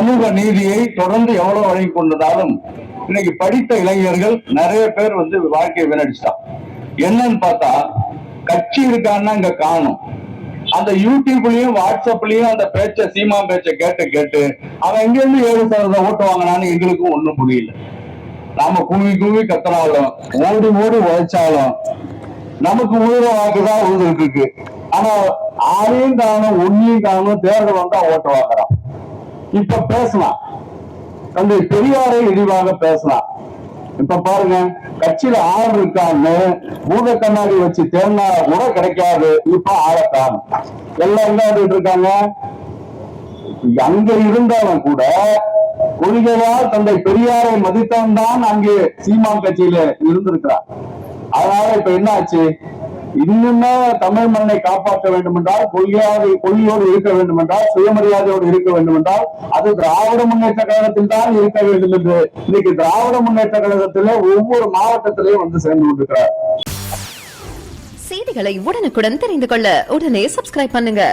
சமூக நீதியை தொடர்ந்து எவ்வளவு வழங்கி கொண்டதாலும் இன்னைக்கு படித்த இளைஞர்கள் நிறைய பேர் வாழ்க்கையை வீணடிச்சிட்டான். என்னன்னு பார்த்தா கட்சி இருக்கான்னா இங்க காணும். அந்த யூடியூப்லயும் வாட்ஸ்அப்லயும் அந்த சீமா பேச்சை கேட்டு கேட்டு அவன் எங்க இருந்து 7% ஓட்டு வாங்கினான்னு எங்களுக்கும் ஒண்ணும் புரியல. நாம குவி குவி கத்துனாலும் ஓடி ஓடி உழைச்சாலும் நமக்கு உயிர வாக்குதான் உழுதுட்டு இருக்கு. ஆனா ஆளையும் காணும் ஒன்னையும் காணும், தேர்தல் வந்தா ஓட்டு வாங்குறான். இப்ப பேசலாம், தந்தை பெரியாரை இழிவாக பேசலாம். இப்ப பாருங்க, கட்சியில ஆள் இருக்கான்னு பூத கண்ணாடி வச்சு தேர்ந்தா கூட கிடைக்காது. இப்ப ஆளத்தான் எல்லாம் என்ன இருக்காங்க. அங்க இருந்தாலும் கூட கொள்கையால் தந்தை பெரியாரை மதித்தவன் தான் அங்கே சீமான் கட்சியில இருந்திருக்கிறார். அதனால இப்ப என்ன ஆச்சு, இன்னுமே தமிழ் மண்ணை காப்பாற்ற வேண்டும் என்றால், கொள்கையோடு இருக்க வேண்டும் என்றால், சுயமரியாதையோடு இருக்க வேண்டும் என்றால் அது திராவிட முன்னேற்ற கழகத்தில் தான் இருக்க வேண்டும் என்று இன்னைக்கு திராவிட முன்னேற்ற கழகத்திலே ஒவ்வொரு மாவட்டத்திலேயும் சேர்ந்து கொண்டிருக்கிறார். செய்திகளை உடனுக்குடன் தெரிந்து கொள்ள உடனே சப்ஸ்கிரைப் பண்ணுங்க.